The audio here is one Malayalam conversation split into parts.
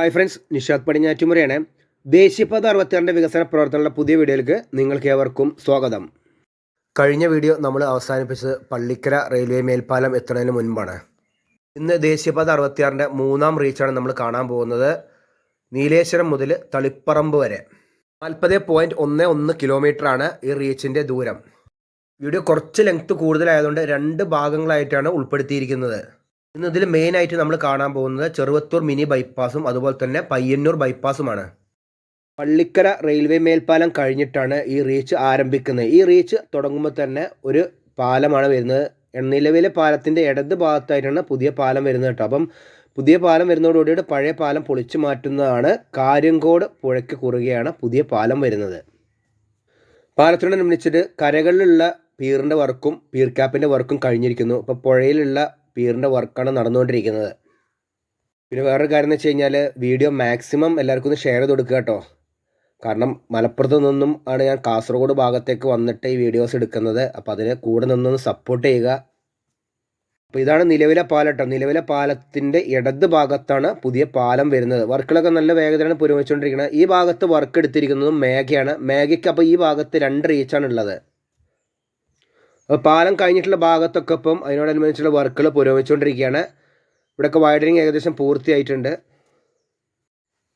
Hi friends, Nishad പടിഞ്ഞാറ്റുമുറയാണ്. ദേശീയപാത 66 വികസന പ്രവർത്തനങ്ങളുടെ പുതിയ വീഡിയോയിലേക്ക് നിങ്ങൾക്ക് ഏവർക്കും സ്വാഗതം. കഴിഞ്ഞ വീഡിയോ നമ്മൾ അവസാനിപ്പിച്ചത് പള്ളിക്കര റെയിൽവേ മേൽപ്പാലം എത്തുന്നതിന് മുൻപാണ്. ഇന്ന് ദേശീയപാത 66 മൂന്നാം റീച്ചാണ് നമ്മൾ കാണാൻ പോകുന്നത്. നീലേശ്വരം മുതൽ തളിപ്പറമ്പ് വരെ 40.11 കിലോമീറ്ററാണ് ഈ റീച്ചിൻ്റെ ദൂരം. വീഡിയോ കുറച്ച് ലെങ്ത് കൂടുതലായതുകൊണ്ട് 2 ഭാഗങ്ങളായിട്ടാണ് ഉൾപ്പെടുത്തിയിരിക്കുന്നത്. ഇന്ന് ഇതിൽ മെയിനായിട്ട് നമ്മൾ കാണാൻ പോകുന്നത് ചെറുവത്തൂർ മിനി ബൈപ്പാസും അതുപോലെ തന്നെ പയ്യന്നൂർ ബൈപ്പാസുമാണ്. പള്ളിക്കര റെയിൽവേ മേൽപ്പാലം കഴിഞ്ഞിട്ടാണ് ഈ റീച്ച് ആരംഭിക്കുന്നത്. ഈ റീച്ച് തുടങ്ങുമ്പോൾ തന്നെ ഒരു പാലമാണ് വരുന്നത്. നിലവിലെ പാലത്തിൻ്റെ ഇടത് ഭാഗത്തായിട്ടാണ് പുതിയ പാലം വരുന്നത് കേട്ടോ. അപ്പം പുതിയ പാലം വരുന്നതോടുകൂടിയിട്ട് പഴയ പാലം പൊളിച്ചു മാറ്റുന്നതാണ്. കാര്യങ്കോട് പുഴയ്ക്ക് കുറുകെയാണ് പുതിയ പാലം വരുന്നത്. പാലത്തിനോടനുബന്ധിച്ചിട്ട് കരകളിലുള്ള പീറിൻ്റെ വർക്കും പീർ ക്യാപ്പിൻ്റെ വർക്കും കഴിഞ്ഞിരിക്കുന്നു. ഇപ്പോൾ പുഴയിലുള്ള പീറിൻ്റെ വർക്കാണ് നടന്നുകൊണ്ടിരിക്കുന്നത്. പിന്നെ വേറൊരു കാര്യം എന്ന് വെച്ച് കഴിഞ്ഞാൽ വീഡിയോ മാക്സിമം എല്ലാവർക്കും ഒന്ന് ഷെയർ ചെയ്ത് കൊടുക്കുക കേട്ടോ. കാരണം മലപ്പുറത്ത് നിന്നും ആണ് ഞാൻ കാസർഗോഡ് ഭാഗത്തേക്ക് വന്നിട്ട് ഈ വീഡിയോസ് എടുക്കുന്നത്. അപ്പോൾ അതിന് കൂടെ നിന്നൊന്ന് സപ്പോർട്ട് ചെയ്യുക. അപ്പോൾ ഇതാണ് നിലവിലെ പാലം കേട്ടോ. നിലവിലെ പാലത്തിൻ്റെ ഇടത് ഭാഗത്താണ് പുതിയ പാലം വരുന്നത്. വർക്കുകളൊക്കെ നല്ല വേഗതയാണ് പുരോഗമിച്ചുകൊണ്ടിരിക്കുന്നത്. ഈ ഭാഗത്ത് വർക്ക് എടുത്തിരിക്കുന്നതും മേഘയാണ്. മേഘയ്ക്ക് അപ്പോൾ ഈ ഭാഗത്ത് 2 റീച്ചാണ് ഉള്ളത്. അപ്പോൾ പാലം കഴിഞ്ഞിട്ടുള്ള ഭാഗത്തൊക്കെ ഇപ്പം അതിനോടനുബന്ധിച്ചുള്ള വർക്കുകൾ പുരോഗമിച്ചുകൊണ്ടിരിക്കുകയാണ്. ഇവിടെയൊക്കെ വൈഡനിങ് ഏകദേശം പൂർത്തിയായിട്ടുണ്ട്.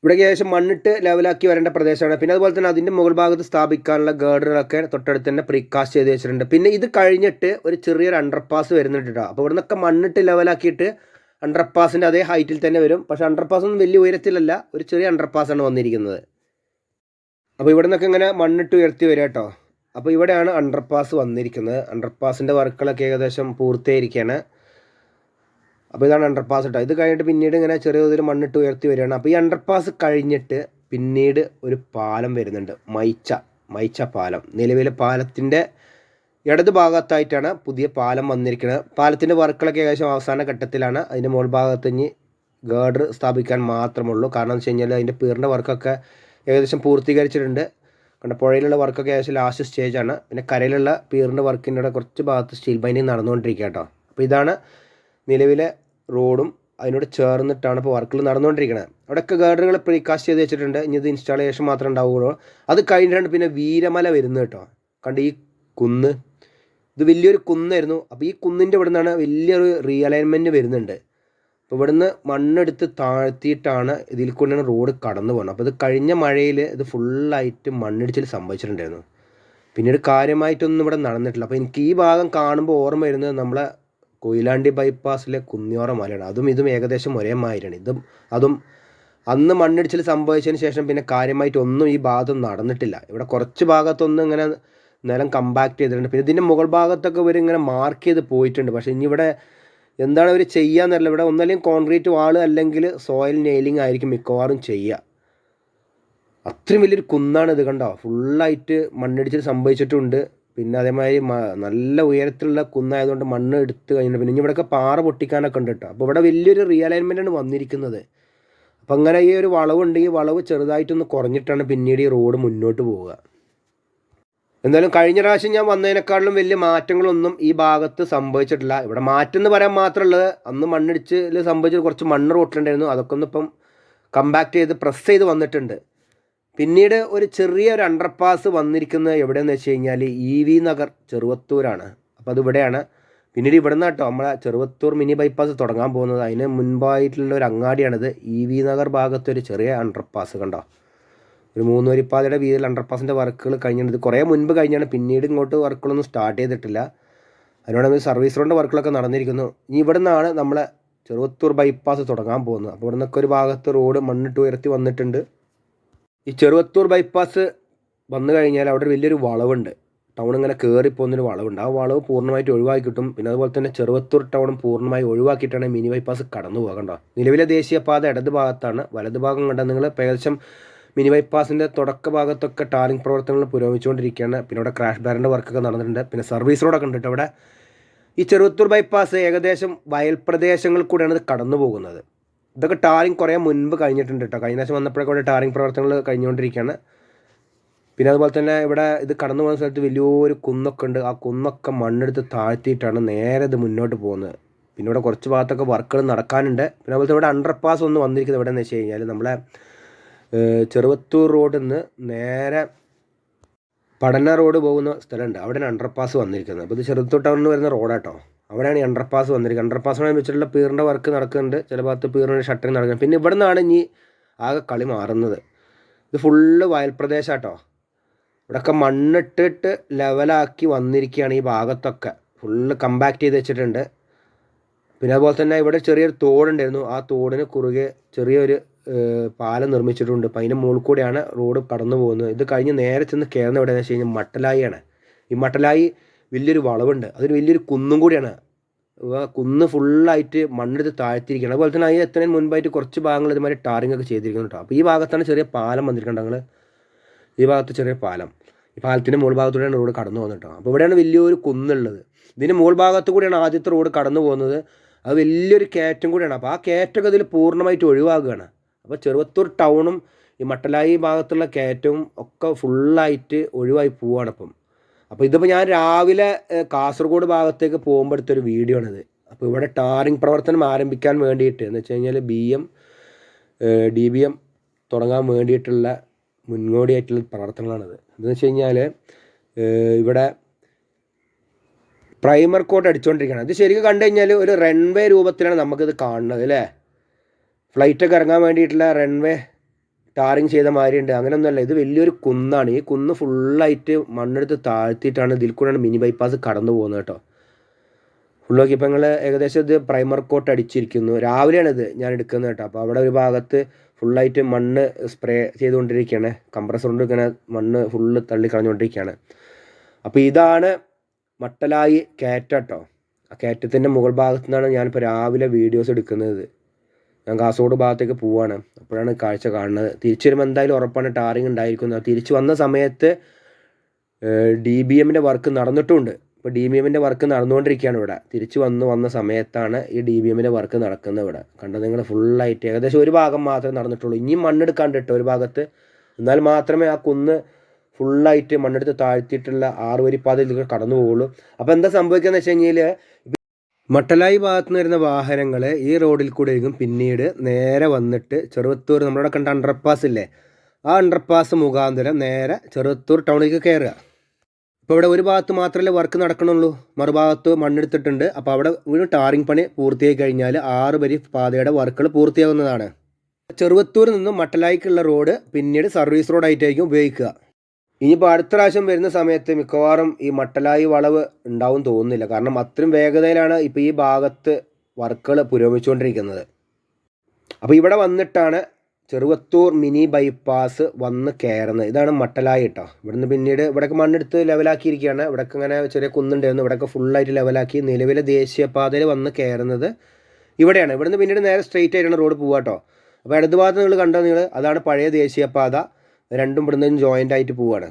ഇവിടെ ഏകദേശം മണ്ണിട്ട് ലെവലാക്കി വരേണ്ട പ്രദേശമാണ്. പിന്നെ അതുപോലെ തന്നെ അതിൻ്റെ മുകൾ ഭാഗത്ത് സ്ഥാപിക്കാനുള്ള ഗേർഡുകളൊക്കെ തൊട്ടടുത്ത് തന്നെ പ്രീകാസ്റ്റ് ചെയ്ത് വെച്ചിട്ടുണ്ട്. പിന്നെ ഇത് കഴിഞ്ഞിട്ട് ഒരു ചെറിയൊരു അണ്ടർപാസ് വരുന്നുണ്ട് കേട്ടോ. അപ്പോൾ ഇവിടെ നിന്നൊക്കെ മണ്ണിട്ട് ലെവലാക്കിയിട്ട് അണ്ടർപാസിൻ്റെ അതേ ഹൈറ്റിൽ തന്നെ വരും. പക്ഷേ അണ്ടർപാസ് ഒന്നും വലിയ ഉയരത്തിലല്ല, ഒരു ചെറിയ അണ്ടർപാസാണ് വന്നിരിക്കുന്നത്. അപ്പോൾ ഇവിടെ നിന്നൊക്കെ ഇങ്ങനെ മണ്ണിട്ട് ഉയർത്തി വരിക കേട്ടോ. അപ്പോൾ ഇവിടെയാണ് അണ്ടർപാസ് വന്നിരിക്കുന്നത്. അണ്ടർപാസിൻ്റെ വർക്കുകളൊക്കെ ഏകദേശം പൂർത്തിയായിരിക്കുകയാണ്. അപ്പോൾ ഇതാണ് അണ്ടർപാസ് കേട്ടോ. ഇത് കഴിഞ്ഞിട്ട് പിന്നീട് ഇങ്ങനെ ചെറിയ തോതിൽ മണ്ണിട്ട് ഉയർത്തി വരികയാണ്. അപ്പോൾ ഈ അണ്ടർപാസ് കഴിഞ്ഞിട്ട് പിന്നീട് ഒരു പാലം വരുന്നുണ്ട്, മൈച്ച പാലം. നിലവിലെ പാലത്തിൻ്റെ ഇടത് ഭാഗത്തായിട്ടാണ് പുതിയ പാലം വന്നിരിക്കുന്നത്. പാലത്തിൻ്റെ വർക്കുകളൊക്കെ ഏകദേശം അവസാന ഘട്ടത്തിലാണ്. അതിൻ്റെ മുകൾ ഭാഗത്ത് ഇനി ഗേർഡർ സ്ഥാപിക്കാൻ മാത്രമുള്ളൂ. കാരണം എന്ന് വെച്ച് കഴിഞ്ഞാൽ അതിൻ്റെ പീറിൻ്റെ വർക്കൊക്കെ ഏകദേശം പൂർത്തീകരിച്ചിട്ടുണ്ട്. കണ്ട പുഴയിലുള്ള വർക്കൊക്കെ ഏകദേശം ലാസ്റ്റ് സ്റ്റേജാണ്. പിന്നെ കരയിലുള്ള പീറിൻ്റെ വർക്കിൻ്റെ കുറച്ച് ഭാഗത്ത് സ്റ്റീൽ ബൈൻഡിങ് നടന്നുകൊണ്ടിരിക്കുക കേട്ടോ. അപ്പോൾ ഇതാണ് നിലവിലെ റോഡും അതിനോട് ചേർന്നിട്ടാണ് ഇപ്പോൾ വർക്കുകൾ നടന്നുകൊണ്ടിരിക്കുന്നത്. അവിടെയൊക്കെ ഗാർഡറുകൾ പ്രീകാസ്റ്റ് ചെയ്ത് വെച്ചിട്ടുണ്ട്. ഇനി ഇത് ഇൻസ്റ്റാളേഷൻ മാത്രമേ ഉണ്ടാവുകയുള്ളൂ. അത് കഴിഞ്ഞിട്ടാണ് പിന്നെ വീരമല വരുന്നത് കേട്ടോ. കണ്ട് ഈ കുന്ന്, ഇത് വലിയൊരു കുന്നായിരുന്നു. അപ്പോൾ ഈ കുന്നിൻ്റെ ഇവിടെ നിന്നാണ് വലിയൊരു റീഅലൈൻമെൻറ്റ് വരുന്നുണ്ട്. അപ്പോൾ ഇവിടുന്ന് മണ്ണെടുത്ത് താഴ്ത്തിയിട്ടാണ് ഇതിൽ കൊണ്ടാണ് റോഡ് കടന്നു പോകുന്നത്. അപ്പോൾ ഇത് കഴിഞ്ഞ മഴയിൽ ഇത് ഫുള്ളായിട്ട് മണ്ണിടിച്ചിൽ സംഭവിച്ചിട്ടുണ്ടായിരുന്നു. പിന്നീട് കാര്യമായിട്ടൊന്നും ഇവിടെ നടന്നിട്ടില്ല. അപ്പോൾ എനിക്ക് ഈ ഭാഗം കാണുമ്പോൾ ഓർമ്മ വരുന്നത് നമ്മളെ കൊയിലാണ്ടി ബൈപ്പാസിലെ കുന്നിയോറ മലയാണ്. ഇതും ഏകദേശം ഒരേ മാതിരിയാണ്. അതും അന്ന് മണ്ണിടിച്ചിൽ സംഭവിച്ചതിന് ശേഷം പിന്നെ കാര്യമായിട്ടൊന്നും ഈ ഭാഗത്തൊന്നും നടന്നിട്ടില്ല. ഇവിടെ കുറച്ച് ഭാഗത്തൊന്നും ഇങ്ങനെ നിലം കമ്പാക്ട് ചെയ്തിട്ടുണ്ട്. പിന്നെ ഇതിൻ്റെ മുകൾ ഭാഗത്തൊക്കെ ഇവർ ഇങ്ങനെ മാർക്ക് ചെയ്ത് പോയിട്ടുണ്ട്. പക്ഷേ ഇനി ഇവിടെ എന്താണ് അവർ ചെയ്യാന്നറിയില്ല. ഇവിടെ ഒന്നല്ലെങ്കിൽ കോൺക്രീറ്റ് വാള് അല്ലെങ്കിൽ സോയിൽ നെയിലിംഗ് ആയിരിക്കും മിക്കവാറും ചെയ്യുക. അത്രയും വലിയൊരു കുന്നാണ് ഇത്, കണ്ടോ. ഫുള്ളായിട്ട് മണ്ണിടിച്ചിൽ സംഭവിച്ചിട്ടുണ്ട്. പിന്നെ അതേമാതിരി നല്ല ഉയരത്തിലുള്ള കുന്നായതുകൊണ്ട് മണ്ണ് എടുത്ത് കഴിഞ്ഞിട്ട് പിന്നെ ഇനി ഇവിടെയൊക്കെ പാറ പൊട്ടിക്കാനൊക്കെ ഉണ്ട് കേട്ടോ. അപ്പോൾ ഇവിടെ വലിയൊരു റീഅലൈൻമെൻറ്റാണ് വന്നിരിക്കുന്നത്. അപ്പോൾ അങ്ങനെ ഈ ഒരു വളവുണ്ട്. ഈ വളവ് ചെറുതായിട്ടൊന്ന് കുറഞ്ഞിട്ടാണ് പിന്നീട് ഈ റോഡ് മുന്നോട്ട് പോവുക. എന്തായാലും കഴിഞ്ഞ പ്രാവശ്യം ഞാൻ വന്നതിനേക്കാളും വലിയ മാറ്റങ്ങളൊന്നും ഈ ഭാഗത്ത് സംഭവിച്ചിട്ടില്ല. ഇവിടെ മാറ്റം എന്ന് പറയാൻ മാത്രമുള്ളത് അന്ന് മണ്ണിടിച്ചിൽ സംഭവിച്ചത് കുറച്ച് മണ്ണ് റോട്ടിലുണ്ടായിരുന്നു. അതൊക്കെ ഒന്ന് ഇപ്പം കമ്പാക്ട് ചെയ്ത് പ്രസ് ചെയ്ത് വന്നിട്ടുണ്ട്. പിന്നീട് ഒരു ചെറിയൊരു അണ്ടർപാസ് വന്നിരിക്കുന്നത് എവിടെയെന്ന് വെച്ച് കഴിഞ്ഞാൽ EV നഗർ ചെറുവത്തൂരാണ്. അപ്പോൾ അതിവിടെയാണ്. പിന്നീട് ഇവിടെ നിന്ന് കേട്ടോ നമ്മളെ ചെറുവത്തൂർ മിനി ബൈപ്പാസ് തുടങ്ങാൻ പോകുന്നത്. അതിന് മുൻപായിട്ടുള്ള ഒരു അങ്ങാടിയാണിത്. EV നഗർ ഭാഗത്തൊരു ചെറിയ അണ്ടർപാസ് കണ്ടോ. ഒരു 3 വരിപ്പാതയുടെ വീതിയിൽ അണ്ടർപാസിൻ്റെ വർക്കുകൾ കഴിഞ്ഞിട്ടുണ്ട്. ഇത് കുറേ മുൻപ് കഴിഞ്ഞാണ്. പിന്നീട് ഇങ്ങോട്ട് വർക്കുകളൊന്നും സ്റ്റാർട്ട് ചെയ്തിട്ടില്ല. അതിനോട് സർവീസ് റോഡിൻ്റെ വർക്കുകളൊക്കെ നടന്നിരിക്കുന്നു. ഇനി ഇവിടെ നിന്നാണ് നമ്മളെ ചെറുവത്തൂർ ബൈപ്പാസ് തുടങ്ങാൻ പോകുന്നത്. അപ്പോൾ ഇവിടെ നിന്നൊക്കെ ഒരു ഭാഗത്ത് റോഡ് മണ്ണിട്ട് ഉയർത്തി വന്നിട്ടുണ്ട്. ഈ ചെറുവത്തൂർ ബൈപ്പാസ് വന്നു കഴിഞ്ഞാൽ അവിടെ വലിയൊരു വളവുണ്ട്. ടൗൺ ഇങ്ങനെ കയറിപ്പോകുന്നൊരു വളവുണ്ട്. ആ വളവ് പൂർണ്ണമായിട്ട് ഒഴിവാക്കി കിട്ടും. പിന്നെ അതുപോലെ തന്നെ ചെറുവത്തൂർ ടൗണും പൂർണ്ണമായി ഒഴിവാക്കിയിട്ടാണ് മിനി ബൈപ്പാസ് കടന്നു പോകണ്ടോ. നിലവിലെ ദേശീയപാത ഇടത് ഭാഗത്താണ്. വലത് ഭാഗം കണ്ടാൽ നിങ്ങൾ ഏകദേശം മിനി ബൈപ്പാസിൻ്റെ തുടക്ക ഭാഗത്തൊക്കെ ടാറിംഗ് പ്രവർത്തനങ്ങൾ പുരോഗമിച്ചുകൊണ്ടിരിക്കുകയാണ്. പിന്നെ ഇവിടെ ക്രാഷ് ബാരിൻ്റെ വർക്കൊക്കെ നടന്നിട്ടുണ്ട്. പിന്നെ സർവീസ് റോഡൊക്കെ ഉണ്ട് കേട്ടോ. അവിടെ ഈ ചെറുവത്തൂർ ബൈപ്പാസ് ഏകദേശം വയൽ പ്രദേശങ്ങളിൽ കൂടെയാണ് ഇത് കടന്നു പോകുന്നത്. ഇതൊക്കെ ടാറിംഗ് കുറേ മുൻപ് കഴിഞ്ഞിട്ടുണ്ട് കേട്ടോ. കഴിഞ്ഞ പ്രാവശ്യം വന്നപ്പോഴൊക്കെ ഇവിടെ ടാറിംഗ് പ്രവർത്തനങ്ങൾ കഴിഞ്ഞുകൊണ്ടിരിക്കുകയാണ്. പിന്നെ അതുപോലെ തന്നെ ഇവിടെ ഇത് കടന്നു പോകുന്ന സ്ഥലത്ത് വലിയൊരു കുന്നൊക്കെ ഉണ്ട്. ആ കുന്നൊക്കെ മണ്ണെടുത്ത് താഴ്ത്തിയിട്ടാണ് നേരെ ഇത് മുന്നോട്ട് പോകുന്നത്. പിന്നെ ഇവിടെ കുറച്ച് ഭാഗത്തൊക്കെ വർക്കുകൾ നടക്കാനുണ്ട്. പിന്നെ അതുപോലെ ഇവിടെ അണ്ടർപാസ് ഒന്ന് വന്നിരിക്കുന്നത് എവിടെ എന്ന് വെച്ച് കഴിഞ്ഞാൽ നമ്മളെ ചെറുവത്തൂർ റോഡിൽ നിന്ന് നേരെ പഠന റോഡ് പോകുന്ന സ്ഥലമുണ്ട്, അവിടെയാണ് അണ്ടർപാസ് വന്നിരിക്കുന്നത്. അപ്പോൾ ഇത് ചെറുവത്തൂർ ടൗണിൽ വരുന്ന റോഡാട്ടോ, അവിടെയാണ് ഈ അണ്ടർപാസ് വന്നിരിക്കുന്നത്. അണ്ടർപാസിനെ വെച്ചിട്ടുള്ള പീറിൻ്റെ വർക്ക് നടക്കുന്നുണ്ട്, ചില ഭാഗത്ത് പീറിൻ്റെ ഷട്ടറിങ് നടക്കുന്നത്. പിന്നെ ഇവിടെ നിന്നാണ് ഇനി ആകെ കളി മാറുന്നത്. ഇത് ഫുള്ള് വയൽ പ്രദേശമാട്ടോ, ഇവിടെയൊക്കെ മണ്ണിട്ടിട്ട് ലെവലാക്കി വന്നിരിക്കുകയാണ്. ഈ ഭാഗത്തൊക്കെ ഫുള്ള് കമ്പാക്ട് ചെയ്ത് വെച്ചിട്ടുണ്ട്. പിന്നെ അതുപോലെ തന്നെ ഇവിടെ ചെറിയൊരു തോടുണ്ടായിരുന്നു, ആ തോടിന് കുറുകെ ചെറിയൊരു പാലം നിർമ്മിച്ചിട്ടുണ്ട്. അപ്പം അതിൻ്റെ മുകളിൽ കൂടെയാണ് റോഡ് കടന്നു പോകുന്നത്. ഇത് കഴിഞ്ഞ് നേരെ ചെന്ന് കയറുന്ന എവിടെയാണെന്ന് വെച്ച് കഴിഞ്ഞാൽ മട്ടലായിയാണ്. ഈ മട്ടലായി വലിയൊരു വളവുണ്ട്, അതൊരു വലിയൊരു കുന്നും കൂടിയാണ്. കുന്ന് ഫുള്ളായിട്ട് മണ്ണെടുത്ത് താഴ്ത്തിയിരിക്കുകയാണ്. അതുപോലെ തന്നെ അതിന് എത്തുന്നതിന് മുൻപായിട്ട് കുറച്ച് ഭാഗങ്ങൾ ഇതുമാതിരി ടാറിങ് ഒക്കെ ചെയ്തിരിക്കുന്നു കേട്ടോ. അപ്പോൾ ഈ ഭാഗത്താണ് ചെറിയ പാലം വന്നിരിക്കുന്നത്. ഞങ്ങൾ ഈ ഭാഗത്ത് ചെറിയ പാലം, ഈ പാലത്തിൻ്റെ മുകൾ ഭാഗത്തൂടെയാണ് റോഡ് കടന്നു പോകുന്നത് കേട്ടോ. അപ്പോൾ ഇവിടെയാണ് വലിയൊരു കുന്നുള്ളത്. ഇതിൻ്റെ മുകൾ ഭാഗത്തു കൂടിയാണ് ആദ്യത്തെ റോഡ് കടന്നു പോകുന്നത്. അത് വലിയൊരു കയറ്റം കൂടിയാണ്. അപ്പോൾ ആ കയറ്റമൊക്കെ ഇതിൽ പൂർണ്ണമായിട്ട് ഒഴിവാകുകയാണ്. അപ്പോൾ ചെറുവത്തൂർ ടൗണും ഈ മട്ടലായി ഭാഗത്തുള്ള കയറ്റവും ഒക്കെ ഫുള്ളായിട്ട് ഒഴിവായി പോവുകയാണ് ഇപ്പം. അപ്പോൾ ഇതിപ്പോൾ ഞാൻ രാവിലെ കാസർഗോഡ് ഭാഗത്തേക്ക് പോകുമ്പോൾ എടുത്തൊരു വീഡിയോ ആണിത്. അപ്പോൾ ഇവിടെ ടാറിങ് പ്രവർത്തനം ആരംഭിക്കാൻ വേണ്ടിയിട്ട് എന്ന് വെച്ച് കഴിഞ്ഞാൽ DBM തുടങ്ങാൻ വേണ്ടിയിട്ടുള്ള മുന്നോടിയായിട്ടുള്ള പ്രവർത്തനങ്ങളാണിത്. എന്താണെന്ന് വെച്ച് കഴിഞ്ഞാൽ ഇവിടെ പ്രൈമർ കോട്ട് അടിച്ചുകൊണ്ടിരിക്കുകയാണ്. ഇത് ശരിക്കും കണ്ടു കഴിഞ്ഞാൽ ഒരു റൺവേ രൂപത്തിലാണ് നമുക്കിത് കാണുന്നത് അല്ലേ. ഫ്ലൈറ്റൊക്കെ ഇറങ്ങാൻ വേണ്ടിയിട്ടുള്ള റൺവേ ടാറിങ് ചെയ്ത മാതിരിയുണ്ട്. അങ്ങനെയൊന്നുമല്ല, ഇത് വലിയൊരു കുന്നാണ്. ഈ കുന്ന് ഫുള്ളായിട്ട് മണ്ണെടുത്ത് താഴ്ത്തിയിട്ടാണ് ഇതിൽ കൂടെയാണ് മിനി ബൈപ്പാസ് കടന്നു പോകുന്നത് കേട്ടോ. ഫുള്ളൊക്കെ ഇപ്പം ഞങ്ങൾ ഏകദേശം ഇത് പ്രൈമർ കോട്ട് അടിച്ചിരിക്കുന്നു. രാവിലെയാണിത് ഞാൻ എടുക്കുന്നത് കേട്ടോ. അപ്പോൾ അവിടെ ഒരു ഭാഗത്ത് ഫുള്ളായിട്ട് മണ്ണ് സ്പ്രേ ചെയ്തുകൊണ്ടിരിക്കുകയാണ്, കംപ്രസർ കൊണ്ട് ഇങ്ങനെ മണ്ണ് ഫുള്ള് തള്ളിക്കളഞ്ഞുകൊണ്ടിരിക്കുകയാണ്. അപ്പോൾ ഇതാണ് മട്ടലായി കയറ്റം കേട്ടോ. ആ കയറ്റത്തിൻ്റെ മുകൾ ഭാഗത്തു നിന്നാണ് ഞാനിപ്പോൾ രാവിലെ വീഡിയോസ് എടുക്കുന്നത്. ഞാൻ കാസർഗോഡ് ഭാഗത്തേക്ക് പോവുകയാണ്, അപ്പോഴാണ് കാഴ്ച കാണുന്നത്. തിരിച്ചു വരുമ്പോൾ എന്തായാലും ഉറപ്പാണ് ടാറിങ് ഉണ്ടായിരിക്കുന്നത്. തിരിച്ചു വന്ന സമയത്ത് DBMൻ്റെ വർക്ക് നടന്നിട്ടുമുണ്ട്. ഇപ്പോൾ DBMൻ്റെ വർക്ക് നടന്നുകൊണ്ടിരിക്കുകയാണ് ഇവിടെ. തിരിച്ചു വന്ന സമയത്താണ് ഈ DBMൻ്റെ വർക്ക് നടക്കുന്നത് ഇവിടെ. കണ്ടത് നിങ്ങൾ ഫുള്ളായിട്ട് ഏകദേശം ഒരു ഭാഗം മാത്രമേ നടന്നിട്ടുള്ളൂ. ഇനിയും മണ്ണെടുക്കാണ്ട് കേട്ടോ ഒരു ഭാഗത്ത്, എന്നാൽ മാത്രമേ ആ കുന്ന് ഫുള്ളായിട്ട് മണ്ണെടുത്ത് താഴ്ത്തിയിട്ടുള്ള 6 വരിപ്പാതയിൽ കടന്നു പോവുള്ളൂ. അപ്പോൾ എന്താ സംഭവിക്കുകയെന്ന് വെച്ച് കഴിഞ്ഞാൽ മട്ടലായി ഭാഗത്ത് നിന്ന് വരുന്ന വാഹനങ്ങൾ ഈ റോഡിൽ കൂടെ ആയിരിക്കും പിന്നീട് നേരെ വന്നിട്ട് ചെറുവത്തൂർ നമ്മളവിടെ കണ്ട അണ്ടർപാസ് ഇല്ലേ, ആ അണ്ടർപാസ് മുഖാന്തരം നേരെ ചെറുവത്തൂർ ടൗണിലേക്ക് കയറുക. ഇപ്പോൾ ഇവിടെ ഒരു ഭാഗത്ത് മാത്രമല്ലേ വർക്ക് നടക്കണുള്ളൂ, മറുഭാഗത്ത് മണ്ണെടുത്തിട്ടുണ്ട്. അപ്പോൾ അവിടെ വീണ്ടും ടാറിങ് പണി പൂർത്തിയായി കഴിഞ്ഞാൽ 6 വരി പാതയുടെ വർക്കുകൾ പൂർത്തിയാകുന്നതാണ്. ചെറുവത്തൂരിൽ നിന്നും മട്ടലായിക്കുള്ള റോഡ് പിന്നീട് സർവീസ് റോഡായിട്ടായിരിക്കും ഉപയോഗിക്കുക. ഇനിയിപ്പോൾ അടുത്ത പ്രാവശ്യം വരുന്ന സമയത്ത് മിക്കവാറും ഈ മട്ടലായി വളവ് ഉണ്ടാവും തോന്നുന്നില്ല, കാരണം അത്രയും വേഗതയിലാണ് ഇപ്പോൾ ഈ ഭാഗത്ത് വർക്കുകൾ പുരോഗമിച്ചുകൊണ്ടിരിക്കുന്നത്. അപ്പോൾ ഇവിടെ വന്നിട്ടാണ് ചെറുവത്തൂർ മിനി ബൈപ്പാസ് വന്ന് കയറുന്നത്. ഇതാണ് മട്ടലായി കേട്ടോ. ഇവിടുന്ന് പിന്നീട് ഇവിടെയൊക്കെ മണ്ണെടുത്ത് ലെവലാക്കിയിരിക്കുകയാണ്. ഇവിടെയൊക്കെ ഇങ്ങനെ ചെറിയ കുന്നുണ്ടായിരുന്നു, ഇവിടെയൊക്കെ ഫുള്ളായിട്ട് ലെവലാക്കി നിലവിലെ ദേശീയപാതയിൽ വന്ന് കയറുന്നത് ഇവിടെയാണ്. ഇവിടുന്ന് പിന്നീട് നേരെ സ്ട്രെയിറ്റ് ആയിട്ടാണ് റോഡ് പോവുക കേട്ടോ. അപ്പോൾ ഇടതുഭാഗത്ത് നിങ്ങൾ കണ്ടോ നിങ്ങൾ, അതാണ് പഴയ ദേശീയപാത. രണ്ടും ഇവിടുന്ന് ജോയിൻ്റ് ആയിട്ട് പോവുകയാണ്.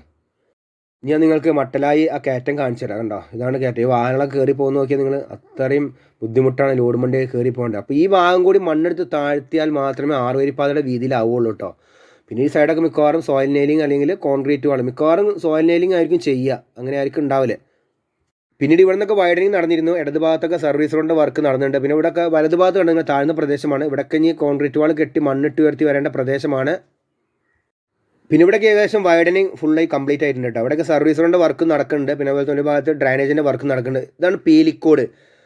ഞാൻ നിങ്ങൾക്ക് മട്ടലായി ആ കയറ്റം കാണിച്ചു തരാം. കണ്ടോ, ഇതാണ് കയറ്റം. ഈ വാഹനങ്ങളൊക്കെ കയറി പോകുന്ന നോക്കിയാൽ നിങ്ങൾ അത്രയും ബുദ്ധിമുട്ടാണ് ലോഡ് വണ്ടി കയറി പോകേണ്ടത്. അപ്പോൾ ഈ ഭാഗം കൂടി മണ്ണെടുത്ത് താഴ്ത്തിയാൽ മാത്രമേ 6 വരിപ്പാതയുടെ വീതിയിലാവുള്ളൂ കേട്ടോ. പിന്നെ ഈ സൈഡൊക്കെ മിക്കവാറും സോയിൽ നെയിലിംഗ് അല്ലെങ്കിൽ കോൺക്രീറ്റ് വേണം, മിക്കവാറും സോയിൽ നെയിലിംഗ് ആയിരിക്കും ചെയ്യുക, അങ്ങനെ ആയിരിക്കും ഉണ്ടാവില്ല. പിന്നീട് ഇവിടെ നിന്നൊക്കെ വൈഡനിങ് നടന്നിരുന്നു. ഇടത് ഭാഗത്തൊക്കെ സർവീസ് റോഡിൻ്റെ വർക്ക് നടന്നിട്ടുണ്ട്. പിന്നെ ഇവിടെയൊക്കെ വലത് ഭാഗത്ത് കണ്ടെങ്കിൽ താഴ്ന്ന പ്രദേശമാണ്. ഇവിടെയൊക്കെ ഇനി കോൺക്രീറ്റ് വാൾ കെട്ടി മണ്ണിട്ട് ഉയർത്തി വരേണ്ട പ്രദേശമാണ്. പിന്നെ ഇവിടെയൊക്കെ ഏകദേശം വൈഡനിങ് ഫുള്ളായി കംപ്ലീറ്റ് ആയിട്ടുണ്ട് കേട്ടോ. അവിടെയൊക്കെ സർവീസ് റോഡിൻ്റെ വർക്ക് നടക്കുന്നുണ്ട്. പിന്നെ അതുപോലെ തന്നെ ഒരു ഭാഗത്ത് ഡ്രൈനേജിൻ്റെ വർക്ക് നടക്കുന്നുണ്ട്. ഇതാണ് പീലിക്കോട്.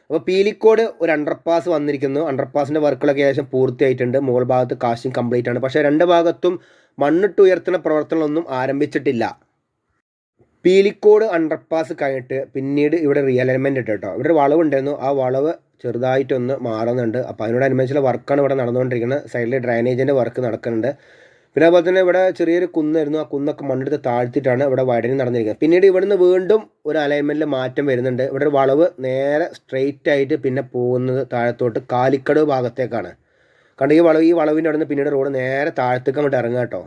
അപ്പോൾ പീലിക്കോട് ഒരു അണ്ടർപാസ് വന്നിരിക്കുന്നു. അണ്ടർപാസിൻ്റെ വർക്കുകളൊക്കെ ഏകദേശം പൂർത്തിയായിട്ടുണ്ട്. മുകൾ ഭാഗത്ത് കാസ്റ്റിംഗ് കംപ്ലീറ്റ് ആണ്. പക്ഷേ രണ്ട് ഭാഗത്തും മണ്ണിട്ട് ഉയർത്തുന്ന പ്രവർത്തനങ്ങളൊന്നും ആരംഭിച്ചിട്ടില്ല. പീലിക്കോട് അണ്ടർപാസ് കഴിഞ്ഞിട്ട് പിന്നീട് ഇവിടെ റിയലൈൻമെൻറ്റ് ഇട്ട് കേട്ടോ. ഇവിടെ ഒരു വളവുണ്ടായിരുന്നു, ആ വളവ് ചെറുതായിട്ടൊന്ന് മാറുന്നുണ്ട്. അപ്പോൾ അതിനോടനുബന്ധിച്ചുള്ള വർക്കാണ് ഇവിടെ നടന്നുകൊണ്ടിരിക്കുന്നത്. സൈഡിൽ ഡ്രൈനേജിൻ്റെ വർക്ക് നടക്കുന്നുണ്ട്. പിന്നെ അതുപോലെ തന്നെ ഇവിടെ ചെറിയൊരു കുന്നായിരുന്നു, ആ കുന്നൊക്കെ മണ്ണെടുത്ത് താഴ്ത്തിയിട്ടാണ് ഇവിടെ വൈഡനിങ് നടന്നിരിക്കുന്നത്. പിന്നീട് ഇവിടുന്ന് വീണ്ടും ഒരു അലൈൻമെൻറ്റിൽ മാറ്റം വരുന്നുണ്ട്. ഇവിടെ ഒരു വളവ് നേരെ സ്ട്രെയിറ്റ് ആയിട്ട് പിന്നെ പോകുന്നത് താഴത്തോട്ട് കാലിക്കടവ് ഭാഗത്തേക്കാണ്. കണ്ട് ഈ വളവിൻ്റെ അവിടെ നിന്ന് പിന്നീട് റോഡ് നേരെ താഴത്തേക്ക് അങ്ങോട്ട് ഇറങ്ങുക കേട്ടോ.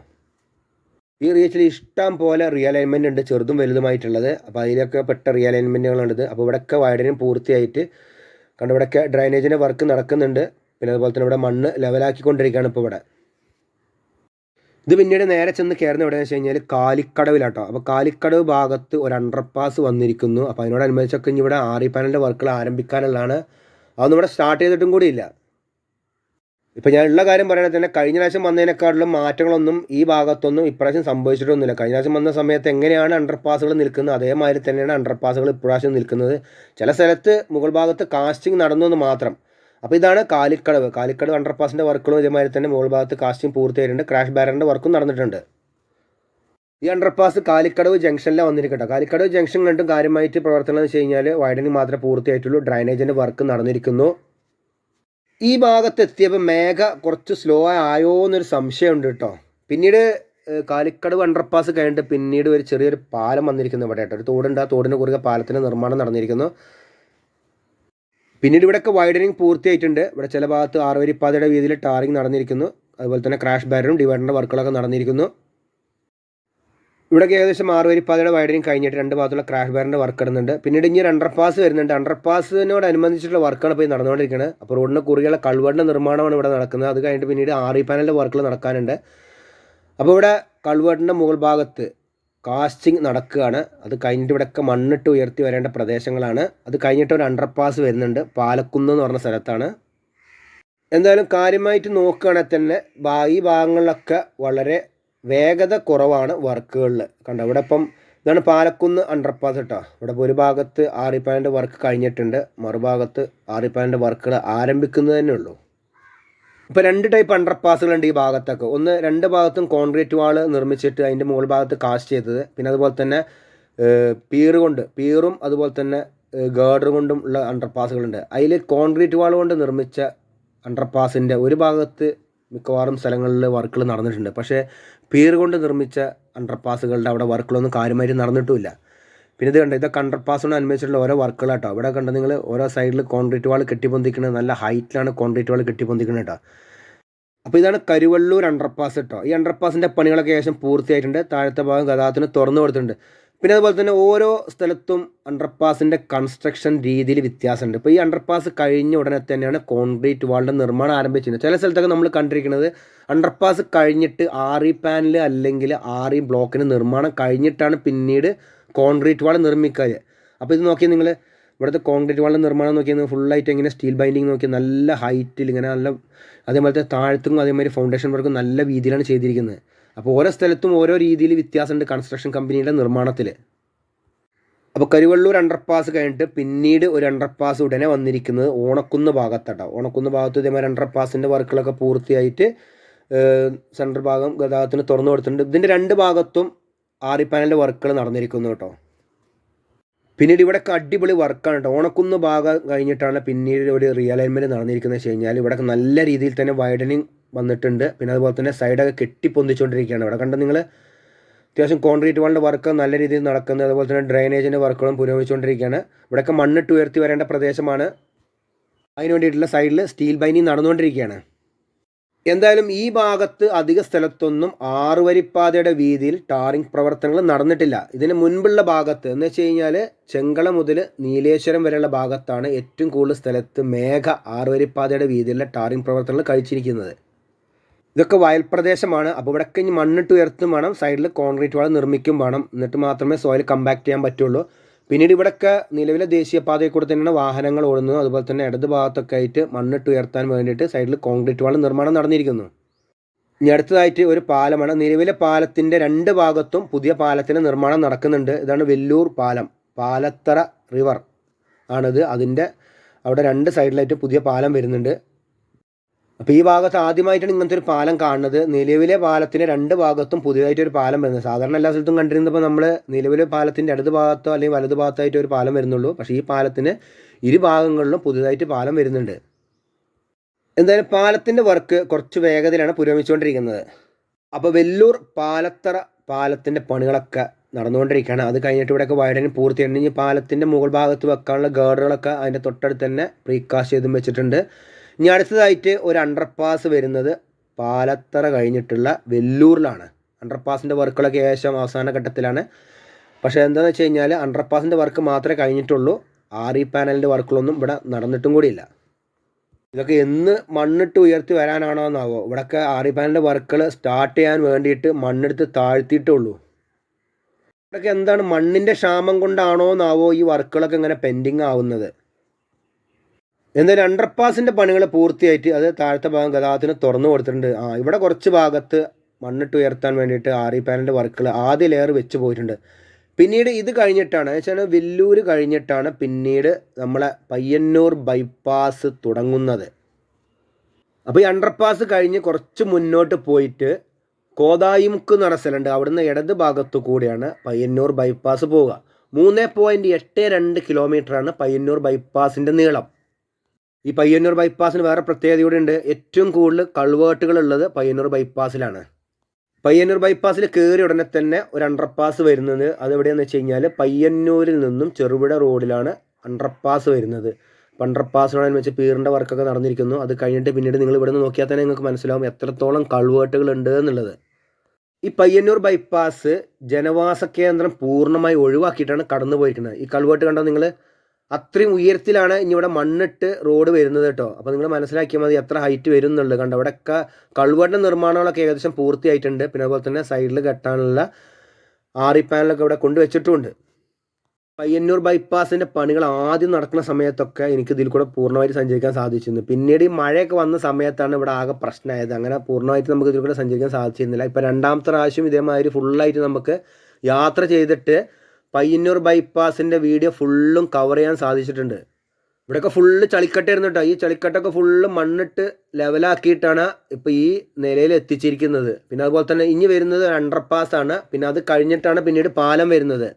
ഈ റീച്ചിൽ ഇഷ്ടം പോലെ റിയലൈൻമെൻറ്റ് ഉണ്ട്, ചെറുതും വലുതുമായിട്ടുള്ളത്. അപ്പോൾ അതിലൊക്കെ പെട്ട റിയലൈൻമെൻറ്റുകളുണ്ട്. അപ്പോൾ ഇവിടെയൊക്കെ വൈഡനിങ് പൂർത്തിയായിട്ട് കണ്ട് ഇവിടെയൊക്കെ ഡ്രൈനേജിൻ്റെ വർക്ക് നടക്കുന്നുണ്ട്. പിന്നെ അതുപോലെ തന്നെ ഇവിടെ മണ്ണ് ലെവലാക്കിക്കൊണ്ടിരിക്കുകയാണ് ഇപ്പോൾ ഇവിടെ. ഇത് പിന്നീട് നേരെ ചെന്ന് കയറുന്ന എവിടെയെന്ന് വെച്ച് കഴിഞ്ഞാൽ കാലിക്കടവിലാട്ടോ. അപ്പോൾ കാലിക്കടവ് ഭാഗത്ത് ഒരു അണ്ടർപാസ് വന്നിരിക്കുന്നു. അപ്പോൾ അതിനോടനുബന്ധിച്ചൊക്കെ ഇനി ഇവിടെ RE പാനലിൻ്റെ വർക്കുകൾ ആരംഭിക്കാനുള്ളതാണ്. അതൊന്നും ഇവിടെ സ്റ്റാർട്ട് ചെയ്തിട്ടും കൂടിയില്ല. ഇപ്പം ഞാൻ ഉള്ള കാര്യം പറയുന്നത് തന്നെ കഴിഞ്ഞ പ്രാവശ്യം വന്നതിനേക്കാളും മാറ്റങ്ങളൊന്നും ഈ ഭാഗത്തൊന്നും ഇപ്രാവശ്യം സംഭവിച്ചിട്ടൊന്നുമില്ല. കഴിഞ്ഞ പ്രാവശ്യം വന്ന സമയത്ത് എങ്ങനെയാണ് അണ്ടർപാസുകൾ നിൽക്കുന്നത് അതേമാതിരി തന്നെയാണ് അണ്ടർപാസുകൾ ഇപ്രാവശ്യം നിൽക്കുന്നത്. ചില സ്ഥലത്ത് മുകൾ ഭാഗത്ത് കാസ്റ്റിംഗ് നടന്നു എന്ന് മാത്രം. അപ്പോൾ ഇതാണ് കാലിക്കടവ് അണ്ടർപാസിൻ്റെ വർക്കുകളും ഇതേമാതിരി തന്നെ മുകൾ ഭാഗത്ത് കാസ്റ്റിംഗ് പൂർത്തിയായിട്ടുണ്ട്. ക്രാഷ് ബാരറിൻ്റെ വർക്കും നടന്നിട്ടുണ്ട്. ഈ അണ്ടർപാസ് കാലിക്കടവ് ജംഗ്ഷനിലാണ് വന്നിരിക്കട്ടെ. കാലിക്കടവ് ജംഗ്ഷൻ കണ്ടും കാര്യമായിട്ട് പ്രവർത്തനം എന്ന് വെച്ച് കഴിഞ്ഞാൽ വൈഡനിങ് മാത്രമേ പൂർത്തിയായിട്ടുള്ളൂ. ഡ്രൈനേജിൻ്റെ വർക്ക് നടന്നിരിക്കുന്നു. ഈ ഭാഗത്ത് എത്തിയപ്പോൾ മേഘ കുറച്ച് സ്ലോ ആയോ എന്നൊരു സംശയമുണ്ട് കേട്ടോ. പിന്നീട് കാലിക്കടവ് അണ്ടർപാസ് കഴിഞ്ഞിട്ട് പിന്നീട് ഒരു ചെറിയൊരു പാലം വന്നിരിക്കുന്നു ഇവിടെ കേട്ടോ. ഒരു തോടുണ്ട്, ആ തോടിന് കുറുകെ പാലത്തിൻ്റെ നിർമ്മാണം നടന്നിരിക്കുന്നു. പിന്നീട് ഇവിടെയൊക്കെ വൈഡനിങ് പൂർത്തിയായിട്ടുണ്ട്. ഇവിടെ ചില ഭാഗത്ത് 6 വരിപ്പാതയുടെ വീതിയിൽ ടാറിങ് നടന്നിരിക്കുന്നു. അതുപോലെ തന്നെ ക്രാഷ് ബാരറും ഡിവൈഡറിൻ്റെ വർക്കുകളൊക്കെ നടന്നിരിക്കുന്നു. ഇവിടെ ഏകദേശം 6 വരിപ്പാതയുടെ വൈഡനിങ് കഴിഞ്ഞിട്ട് 2 ഭാഗത്തുള്ള ക്രാഷ് ബാരറിൻ്റെ വർക്ക് ഇടുന്നുണ്ട്. പിന്നീട് ഇനി ഒരു അണ്ടർപാസ് വരുന്നുണ്ട്. അണ്ടർപാസിനോടനുബന്ധിച്ചിട്ടുള്ള വർക്കാണ് ഇപ്പോൾ നടന്നുകൊണ്ടിരിക്കുന്നത്. അപ്പോൾ റോഡിന് കുറുകെയുള്ള കൾവറിൻ്റെ നിർമ്മാണമാണ് ഇവിടെ നടക്കുന്നത്. അത് കഴിഞ്ഞിട്ട് പിന്നീട് RE പാനലിൻ്റെ വർക്കുകൾ നടക്കാനുണ്ട്. അപ്പോൾ ഇവിടെ കൾവറിൻ്റെ മുകൾ ഭാഗത്ത് കാസ്റ്റിംഗ് നടക്കുകയാണ്. അത് കഴിഞ്ഞിട്ട് ഇവിടെയൊക്കെ മണ്ണിട്ട് ഉയർത്തി വരേണ്ട പ്രദേശങ്ങളാണ്. അത് കഴിഞ്ഞിട്ട് ഒരു അണ്ടർപാസ് വരുന്നുണ്ട്. പാലക്കുന്ന് എന്ന് പറഞ്ഞ സ്ഥലത്താണ്. എന്തായാലും കാര്യമായിട്ട് നോക്കുകയാണെങ്കിൽ തന്നെ ഈ ഭാഗങ്ങളിലൊക്കെ വളരെ വേഗത കുറവാണ് വർക്കുകളിൽ. കണ്ടോ ഇവിടെ ഇപ്പം ഇതാണ് പാലക്കുന്ന് അണ്ടർപാസ് കേട്ടോ. ഇവിടെ ഒരു ഭാഗത്ത് RE പാനലിൻ്റെ വർക്ക് കഴിഞ്ഞിട്ടുണ്ട്, മറുഭാഗത്ത് RE പാനലിൻ്റെ വർക്കുകൾ ആരംഭിക്കുന്നത് തന്നെ ഉള്ളൂ. ഇപ്പോൾ 2 ടൈപ്പ് അണ്ടർപാസുകളുണ്ട് ഈ ഭാഗത്തൊക്കെ. ഒന്ന് 2 ഭാഗത്തും കോൺക്രീറ്റ് വാൾ നിർമ്മിച്ചിട്ട് അതിൻ്റെ മുകൾ ഭാഗത്ത് കാസ്റ്റ് ചെയ്തത്. പിന്നെ അതുപോലെ തന്നെ പീറും അതുപോലെ തന്നെ ഗേർഡർ കൊണ്ടും ഉള്ള അണ്ടർപാസുകളുണ്ട്. അതിൽ കോൺക്രീറ്റ് വാൾ കൊണ്ട് നിർമ്മിച്ച അണ്ടർപാസിൻ്റെ ഒരു ഭാഗത്ത് മിക്കവാറും സ്ഥലങ്ങളിൽ വർക്കുകൾ നടന്നിട്ടുണ്ട്. പക്ഷേ പീർ കൊണ്ട് നിർമ്മിച്ച അണ്ടർപാസുകളുടെ അവിടെ വർക്കുകളൊന്നും കാര്യമായിട്ട് നടന്നിട്ടുമില്ല. പിന്നെ ഇത് കണ്ടോ, ഇതൊക്കെ അണ്ടർപാസിനോട് അനുബന്ധിച്ചിട്ടുള്ള ഓരോ വർക്കുകളാട്ടോ. ഇവിടെ കണ്ടോ നിങ്ങൾ ഓരോ സൈഡിൽ കോൺക്രീറ്റ് വാൾ കെട്ടിപ്പൊന്തിക്കുന്നത്, നല്ല ഹൈറ്റിലാണ് കോൺക്രീറ്റ് വാൾ കെട്ടിപ്പൊന്തിക്കുന്നത് കേട്ടോ. അപ്പോൾ ഇതാണ് കരുവള്ളൂർ അണ്ടർപാസ് കേട്ടോ. ഈ അണ്ടർപാസിൻ്റെ പണികളൊക്കെ ഏകദേശം പൂർത്തിയായിട്ടുണ്ട്. താഴത്തെ ഭാഗം ഗതാഗതത്തിന് തുറന്നു കൊടുത്തിട്ടുണ്ട്. പിന്നെ അതുപോലെ തന്നെ ഓരോ സ്ഥലത്തും അണ്ടർപാസിൻ്റെ കൺസ്ട്രക്ഷൻ രീതിയിൽ വ്യത്യാസമുണ്ട്. ഇപ്പോൾ ഈ അണ്ടർപാസ് കഴിഞ്ഞ ഉടനെ തന്നെയാണ് കോൺക്രീറ്റ് വാളിൻ്റെ നിർമ്മാണം ആരംഭിച്ചിരുന്നത്. ചില സ്ഥലത്തൊക്കെ നമ്മൾ കണ്ടിരിക്കുന്നത് അണ്ടർപാസ് കഴിഞ്ഞിട്ട് RE പാനൽ അല്ലെങ്കിൽ RE ബ്ലോക്കിന് നിർമ്മാണം കഴിഞ്ഞിട്ടാണ് പിന്നീട് കോൺക്രീറ്റ് വാൾ നിർമ്മിക്കുക. അപ്പോൾ ഇത് നോക്കിയാൽ നിങ്ങൾ ഇവിടുത്തെ കോൺക്രീറ്റ് വാളിൻ്റെ നിർമ്മാണം നോക്കിയാൽ ഫുള്ളായിട്ട് ഇങ്ങനെ സ്റ്റീൽ ബൈൻഡിങ് നോക്കിയാൽ നല്ല ഹൈറ്റിൽ ഇങ്ങനെ നല്ല, അതേപോലത്തെ താഴത്തും അതേമാതിരി ഫൗണ്ടേഷൻ വർക്കും നല്ല വീതിയിലാണ് ചെയ്തിരിക്കുന്നത്. അപ്പോൾ ഓരോ സ്ഥലത്തും ഓരോ രീതിയിൽ വ്യത്യാസമുണ്ട് കൺസ്ട്രക്ഷൻ കമ്പനിയുടെ നിർമ്മാണത്തിൽ. അപ്പോൾ കരുവള്ളൂർ അണ്ടർപാസ് കഴിഞ്ഞിട്ട് പിന്നീട് ഒരു അണ്ടർപാസ് ഉടനെ വന്നിരിക്കുന്നത് ഓണക്കുന്ന് ഭാഗത്താട്ടോ. ഓണക്കുന്ന് ഭാഗത്ത് ഇതേമാതിരി അണ്ടർപാസിൻ്റെ വർക്കുകളൊക്കെ പൂർത്തിയായിട്ട് സെൻട്രൽ ഭാഗം ഗതാഗതത്തിന് തുറന്നു കൊടുത്തിട്ടുണ്ട്. ഇതിൻ്റെ 2 ഭാഗത്തും RE പാനലിൻ്റെ വർക്കുകൾ നടന്നിരിക്കുന്നു കേട്ടോ. പിന്നീട് ഇവിടെയൊക്കെ അടിപൊളി വർക്കാണ് കേട്ടോ. ഓണക്കുന്ന് ഭാഗം കഴിഞ്ഞിട്ടാണ് പിന്നീട് ഒരു റിയലൈൻമെൻറ്റ് നടന്നിരിക്കുന്നത് വെച്ച് കഴിഞ്ഞാൽ ഇവിടെയൊക്കെ നല്ല രീതിയിൽ തന്നെ വൈഡനിങ് വന്നിട്ടുണ്ട്. പിന്നെ അതുപോലെ തന്നെ സൈഡൊക്കെ കെട്ടിപ്പൊന്തിച്ചുകൊണ്ടിരിക്കുകയാണ്. ഇവിടെ കണ്ട നിങ്ങൾ അത്യാവശ്യം കോൺക്രീറ്റ് വാളിൻ്റെ വർക്ക് നല്ല രീതിയിൽ നടക്കുന്നത്. അതുപോലെ തന്നെ ഡ്രൈനേജിൻ്റെ വർക്കുകളും പുരോഗമിച്ചുകൊണ്ടിരിക്കുകയാണ്. ഇവിടെയൊക്കെ മണ്ണിട്ട് ഉയർത്തി വരേണ്ട പ്രദേശമാണ്. അതിന് വേണ്ടിയിട്ടുള്ള സൈഡിൽ സ്റ്റീൽ ബൈൻഡിങ് നടന്നുകൊണ്ടിരിക്കുകയാണ്. എന്തായാലും ഈ ഭാഗത്ത് അധിക സ്ഥലത്തൊന്നും 6 വരിപ്പാതയുടെ വീതിയിൽ ടാറിംഗ് പ്രവർത്തനങ്ങൾ നടന്നിട്ടില്ല. ഇതിന് മുൻപുള്ള ഭാഗത്ത് എന്ന് വെച്ച് കഴിഞ്ഞാൽ ചെങ്കള മുതൽ നീലേശ്വരം വരെയുള്ള ഭാഗത്താണ് ഏറ്റവും കൂടുതൽ സ്ഥലത്ത് 6 വരിപ്പാതയുടെ വീതിയിലുള്ള ടാറിംഗ് പ്രവർത്തനങ്ങൾ കഴിച്ചിരിക്കുന്നത്. ഇതൊക്കെ വയൽ പ്രദേശമാണ്. അപ്പോൾ ഇവിടെയൊക്കെ ഇനി മണ്ണിട്ട് ഉയർത്തും വേണം, സൈഡിൽ കോൺക്രീറ്റ് വാൾ നിർമ്മിക്കും വേണം. എന്നിട്ട് മാത്രമേ സോയിൽ കമ്പാക്ട് ചെയ്യാൻ പറ്റുള്ളൂ. പിന്നീട് ഇവിടെയൊക്കെ നിലവിലെ ദേശീയപാതയിൽ കൂടെ തന്നെയാണ് വാഹനങ്ങൾ ഓടുന്നത്. അതുപോലെ തന്നെ ഇടത് ഭാഗത്തൊക്കെ ആയിട്ട് മണ്ണിട്ട് ഉയർത്താൻ വേണ്ടിയിട്ട് സൈഡിൽ കോൺക്രീറ്റ് വാൾ നിർമ്മാണം നടന്നിരിക്കുന്നു. ഇനി അടുത്തതായിട്ട് ഒരു പാലമാണ്. നിലവിലെ പാലത്തിൻ്റെ 2 ഭാഗത്തും പുതിയ പാലത്തിൻ്റെ നിർമ്മാണം നടക്കുന്നുണ്ട്. ഇതാണ് വെല്ലൂർ പാലം, പാലത്തറ റിവർ ആണിത്. അതിൻ്റെ അവിടെ 2 സൈഡിലായിട്ട് പുതിയ പാലം വരുന്നുണ്ട്. അപ്പോൾ ഈ ഭാഗത്ത് ആദ്യമായിട്ടാണ് ഇങ്ങനത്തെ ഒരു പാലം കാണുന്നത്. നിലവിലെ പാലത്തിന് 2 ഭാഗത്തും പുതിയതായിട്ടൊരു പാലം വരുന്നത്. സാധാരണ എല്ലാ സ്ഥലത്തും കണ്ടിരുന്നപ്പോൾ നമ്മൾ നിലവിലെ പാലത്തിൻ്റെ ഇടത് ഭാഗത്തോ അല്ലെങ്കിൽ വലത് ഭാഗത്തായിട്ട് ഒരു പാലം വരുന്നുള്ളൂ. പക്ഷേ ഈ പാലത്തിന് 2 ഭാഗങ്ങളിലും പുതിയതായിട്ട് പാലം വരുന്നുണ്ട്. എന്തായാലും പാലത്തിൻ്റെ വർക്ക് കുറച്ച് വേഗതയിലാണ് പുരോഗമിച്ചുകൊണ്ടിരിക്കുന്നത്. അപ്പോൾ വെല്ലൂർ പാലത്തറ പാലത്തിൻ്റെ പണികളൊക്കെ നടന്നുകൊണ്ടിരിക്കുകയാണ്. അത് കഴിഞ്ഞിട്ട് ഇവിടെയൊക്കെ വൈഡനിങ് പൂർത്തിയായിട്ട് ഇനി പാലത്തിൻ്റെ മുകൾ ഭാഗത്ത് വെക്കാനുള്ള ഗേർഡറുകളൊക്കെ അതിൻ്റെ തൊട്ടടുത്ത് തന്നെ പ്രീകാസ്റ്റ് ചെയ്തും വെച്ചിട്ടുണ്ട്. ഇനി അടുത്തതായിട്ട് ഒരു അണ്ടർപാസ് വരുന്നത് പാലത്തറ കഴിഞ്ഞിട്ടുള്ള വെല്ലൂരിലാണ്. അണ്ടർപാസിൻ്റെ വർക്കുകളൊക്കെ ഏകദേശം അവസാന ഘട്ടത്തിലാണ്. പക്ഷേ എന്താണെന്ന് വെച്ച് കഴിഞ്ഞാൽ അണ്ടർപാസിൻ്റെ വർക്ക് മാത്രമേ കഴിഞ്ഞിട്ടുള്ളൂ. RE പാനലിൻ്റെ വർക്കുകളൊന്നും ഇവിടെ നടന്നിട്ടും കൂടിയില്ല. ഇതൊക്കെ എന്ന് മണ്ണിട്ട് ഉയർത്തി വരാനാണോ എന്നാവോ. ഇവിടെയൊക്കെ RE പാനലിൻ്റെ വർക്കുകൾ സ്റ്റാർട്ട് ചെയ്യാൻ വേണ്ടിയിട്ട് മണ്ണെടുത്ത് താഴ്ത്തിയിട്ടുള്ളൂ. ഇവിടെയൊക്കെ എന്താണ് മണ്ണിൻ്റെ ക്ഷാമം കൊണ്ടാണോ എന്നാവോ ഈ വർക്കുകളൊക്കെ ഇങ്ങനെ പെൻഡിങ് ആവുന്നത്. എന്തായാലും അണ്ടർപാസിൻ്റെ പണികൾ പൂർത്തിയായിട്ട് അത് താഴത്തെ ഭാഗം ഗതാഗതത്തിന് തുറന്നു കൊടുത്തിട്ടുണ്ട്. ഇവിടെ കുറച്ച് ഭാഗത്ത് മണ്ണിട്ട് ഉയർത്താൻ വേണ്ടിയിട്ട് ആറി പാനലിൻ്റെ വർക്കുകൾ ആദ്യ ലെയർ വെച്ച് പോയിട്ടുണ്ട്. പിന്നീട് ഇത് കഴിഞ്ഞിട്ടാണ് വെച്ചാൽ വെല്ലൂർ കഴിഞ്ഞിട്ടാണ് പിന്നീട് നമ്മളെ പയ്യന്നൂർ ബൈപ്പാസ് തുടങ്ങുന്നത്. അപ്പോൾ ഈ അണ്ടർപാസ് കഴിഞ്ഞ് കുറച്ച് മുന്നോട്ട് പോയിട്ട് കോതായിമുക്ക് എന്ന് പറഞ്ഞ സ്ഥലമുണ്ട്. അവിടുന്ന് ഇടത് ഭാഗത്തു കൂടിയാണ് പയ്യന്നൂർ ബൈപ്പാസ് പോവുക. 3.82 കിലോമീറ്ററാണ് പയ്യന്നൂർ ബൈപ്പാസിൻ്റെ നീളം. ഈ പയ്യന്നൂർ ബൈപ്പാസിന് വേറെ പ്രത്യേകത കൂടെ ഉണ്ട്. ഏറ്റവും കൂടുതൽ കൾവേർട്ടുകൾ ഉള്ളത് പയ്യന്നൂർ ബൈപ്പാസിലാണ്. പയ്യന്നൂർ ബൈപ്പാസിൽ കയറി ഉടനെ തന്നെ ഒരു അണ്ടർപാസ് വരുന്നത് അതെവിടെയാണെന്ന് വെച്ച് കഴിഞ്ഞാൽ പയ്യന്നൂരിൽ നിന്നും ചെറുപുഴ റോഡിലാണ് അണ്ടർപാസ് വരുന്നത്. അപ്പോൾ അണ്ടർപാസിനോട് വെച്ച് പീറിൻ്റെ വർക്കൊക്കെ നടന്നിരിക്കുന്നു. അത് കഴിഞ്ഞിട്ട് പിന്നീട് നിങ്ങൾ ഇവിടെ നിന്ന് നോക്കിയാൽ തന്നെ നിങ്ങൾക്ക് മനസ്സിലാവും എത്രത്തോളം കൾവേർട്ടുകൾ ഉണ്ട് എന്നുള്ളത്. ഈ പയ്യന്നൂർ ബൈപ്പാസ് ജനവാസ കേന്ദ്രം പൂർണ്ണമായി ഒഴിവാക്കിയിട്ടാണ് കടന്നു പോയിരിക്കുന്നത്. ഈ കൾവേർട്ട് കണ്ടോ നിങ്ങൾ, അത്രയും ഉയരത്തിലാണ് ഇനി ഇവിടെ മണ്ണിട്ട് റോഡ് വരുന്നത് കേട്ടോ. അപ്പോൾ നിങ്ങൾ മനസ്സിലാക്കിയാൽ മതി എത്ര ഹൈറ്റ് വരും എന്നുള്ളത്. കണ്ടോ ഇവിടെയൊക്കെ കൾവേർട്ടിൻ്റെ നിർമ്മാണങ്ങളൊക്കെ ഏകദേശം പൂർത്തിയായിട്ടുണ്ട്. പിന്നെ അതുപോലെ തന്നെ സൈഡിൽ കെട്ടാനുള്ള ആറി പാനലൊക്കെ ഇവിടെ കൊണ്ടുവച്ചിട്ടുമുണ്ട്. പയ്യന്നൂർ ബൈപ്പാസിൻ്റെ പണികൾ ആദ്യം നടക്കുന്ന സമയത്തൊക്കെ എനിക്ക് ഇതിൽ കൂടെ പൂർണ്ണമായിട്ട് സഞ്ചരിക്കാൻ സാധിച്ചിരുന്നു. പിന്നീട് ഈ മഴയൊക്കെ വന്ന സമയത്താണ് ഇവിടെ ആകെ പ്രശ്നമായത്. അങ്ങനെ പൂർണ്ണമായിട്ട് നമുക്ക് ഇതിൽ കൂടെ സഞ്ചരിക്കാൻ സാധിച്ചിരുന്നില്ല. ഇപ്പോൾ രണ്ടാമത്തെ പ്രാവശ്യം ഇതേമാതിരി ഫുള്ളായിട്ട് നമുക്ക് യാത്ര ചെയ്തിട്ട് പയ്യന്നൂർ ബൈപ്പാസിൻ്റെ വീഡിയോ ഫുള്ളും കവർ ചെയ്യാൻ സാധിച്ചിട്ടുണ്ട്. ഇവിടെയൊക്കെ ഫുള്ള് ചളിക്കട്ടായിരുന്നു കേട്ടോ. ഈ ചളിക്കട്ടൊക്കെ ഫുള്ള് മണ്ണിട്ട് ലെവലാക്കിയിട്ടാണ് ഇപ്പോൾ ഈ നിലയിൽ എത്തിച്ചിരിക്കുന്നത്. പിന്നെ അതുപോലെ തന്നെ ഇനി വരുന്നത് അണ്ടർപാസാണ്. പിന്നെ അത് കഴിഞ്ഞിട്ടാണ് പിന്നീട് പാലം വരുന്നത്.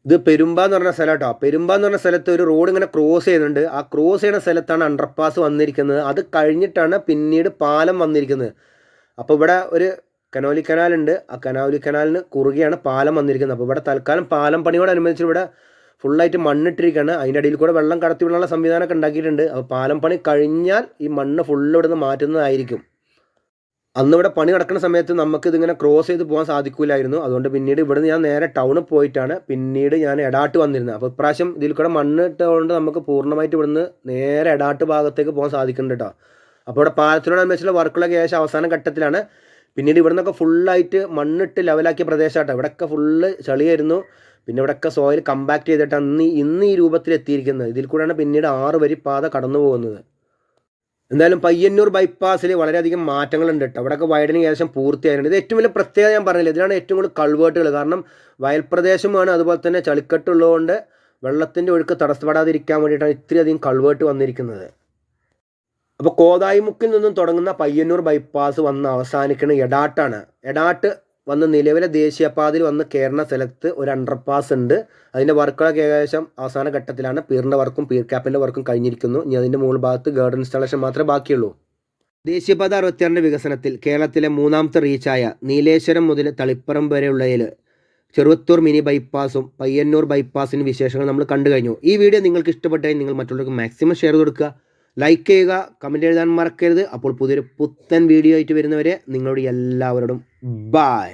ഇത് പെരുമ്പ എന്ന് പറഞ്ഞ സ്ഥലം കേട്ടോ. പെരുമ്പ എന്ന് പറഞ്ഞ സ്ഥലത്ത് ഒരു റോഡ് ഇങ്ങനെ ക്രോസ് ചെയ്യുന്നുണ്ട്. ആ ക്രോസ് ചെയ്യുന്ന സ്ഥലത്താണ് അണ്ടർപാസ് വന്നിരിക്കുന്നത്. അത് കഴിഞ്ഞിട്ടാണ് പിന്നീട് പാലം വന്നിരിക്കുന്നത്. അപ്പോൾ ഇവിടെ ഒരു കനോലി കനാലുണ്ട്. ആ കനോലി കനാലിന് കുറുകെയാണ് പാലം വന്നിരിക്കുന്നത്. അപ്പോൾ ഇവിടെ തൽക്കാലം പാലം പണിയോടനുബന്ധിച്ച് ഇവിടെ ഫുള്ളായിട്ട് മണ്ണിട്ടിരിക്കുകയാണ്. അതിൻ്റെ അടിയിൽ കൂടെ വെള്ളം കടത്തി വിടാനുള്ള സംവിധാനമൊക്കെ ഉണ്ടാക്കിയിട്ടുണ്ട്. അപ്പോൾ പാലം പണി കഴിഞ്ഞാൽ ഈ മണ്ണ് ഫുള്ള് ഇവിടെ നിന്ന് മാറ്റുന്നതായിരിക്കും. അന്നിവിടെ പണി നടക്കുന്ന സമയത്ത് നമുക്ക് ഇതിങ്ങനെ ക്രോസ് ചെയ്ത് പോകാൻ സാധിക്കില്ലായിരുന്നു. അതുകൊണ്ട് പിന്നീട് ഇവിടുന്ന് ഞാൻ നേരെ ടൗണിൽ പോയിട്ടാണ് പിന്നീട് ഞാൻ എടാട്ട് വന്നിരുന്നത്. അപ്പോൾ ഇപ്രാവശ്യം ഇതിൽ കൂടെ മണ്ണ് ഇട്ടുകൊണ്ട് നമുക്ക് പൂർണ്ണമായിട്ട് ഇവിടുന്ന് നേരെ എടാട്ട് ഭാഗത്തേക്ക് പോകാൻ സാധിക്കുന്നുണ്ട് കേട്ടോ. അപ്പോൾ ഇവിടെ പാലത്തിനോടനുബന്ധിച്ചുള്ള വർക്കുകളൊക്കെ ഏകദേശം അവസാന ഘട്ടത്തിലാണ്. പിന്നീട് ഇവിടെ നിന്നൊക്കെ ഫുള്ളായിട്ട് മണ്ണിട്ട് ലെവലാക്കിയ പ്രദേശമാട്ടോ. ഇവിടെയൊക്കെ ഫുള്ള് ചളിയായിരുന്നു. പിന്നെ ഇവിടെയൊക്കെ സോയിൽ കമ്പാക്ട് ചെയ്തിട്ടാണ് ഇന്ന് ഈ രൂപത്തിൽ എത്തിയിരിക്കുന്നത്. ഇതിൽ കൂടെയാണ് പിന്നീട് 6 വരി പാത കടന്നു പോകുന്നത്. എന്തായാലും പയ്യന്നൂർ ബൈപ്പാസിൽ വളരെയധികം മാറ്റങ്ങളുണ്ട് കേട്ടോ. അവിടെയൊക്കെ വൈഡനിങ് ഏകദേശം പൂർത്തിയായിട്ടുണ്ട്. ഇത് ഏറ്റവും വലിയ പ്രത്യേകത ഞാൻ പറഞ്ഞില്ല, ഇതിലാണ് ഏറ്റവും കൂടുതൽ കൾവേർട്ടുകൾ. കാരണം വയൽപ്രദേശമാണ്, അതുപോലെ തന്നെ ചളിക്കെട്ടുള്ളതുകൊണ്ട് വെള്ളത്തിൻ്റെ ഒഴുക്ക് തടസ്സപ്പെടാതിരിക്കാൻ വേണ്ടിയിട്ടാണ് ഇത്രയധികം കൾവേർട്ട് വന്നിരിക്കുന്നത്. അപ്പോൾ കോതായിമുക്കിൽ നിന്നും തുടങ്ങുന്ന പയ്യന്നൂർ ബൈപ്പാസ് വന്ന് അവസാനിക്കുന്ന എടാട്ടാണ്. എടാട്ട് വന്ന് നിലവിലെ ദേശീയപാതയിൽ വന്ന് കയറുന്ന സ്ഥലത്ത് ഒരു അണ്ടർപാസ് ഉണ്ട്. അതിൻ്റെ വർക്കുകളൊക്കെ ഏകദേശം അവസാന ഘട്ടത്തിലാണ്. പീറിൻ്റെ വർക്കും പീർ ക്യാപ്പിൻ്റെ വർക്കും കഴിഞ്ഞിരിക്കുന്നു. ഇനി അതിൻ്റെ മുകൾ ഭാഗത്ത് ഗാർഡൻ ഇൻസ്റ്റാളേഷൻ മാത്രമേ ബാക്കിയുള്ളൂ. ദേശീയപാത 66 വികസനത്തിൽ കേരളത്തിലെ 3ാമത്തെ റീച്ചായ നീലേശ്വരം മുതൽ തളിപ്പറമ്പ് വരെയുള്ളതിൽ ചെറുവത്തൂർ മിനി ബൈപ്പാസും പയ്യന്നൂർ ബൈപ്പാസിൻ്റെ വിശേഷങ്ങൾ നമ്മൾ കണ്ടു കഴിഞ്ഞു. ഈ വീഡിയോ നിങ്ങൾക്ക് ഇഷ്ടപ്പെട്ടാൽ നിങ്ങൾ മറ്റുള്ളവർക്ക് മാക്സിമം ഷെയർ കൊടുക്കുക, ലൈക്ക് ചെയ്യുക, കമൻറ്റ് എഴുതാൻ മറക്കരുത്. അപ്പോൾ പുതിയൊരു പുത്തൻ വീഡിയോ ആയിട്ട് വരുന്നവരെ നിങ്ങളോട് എല്ലാവരോടും ബൈ.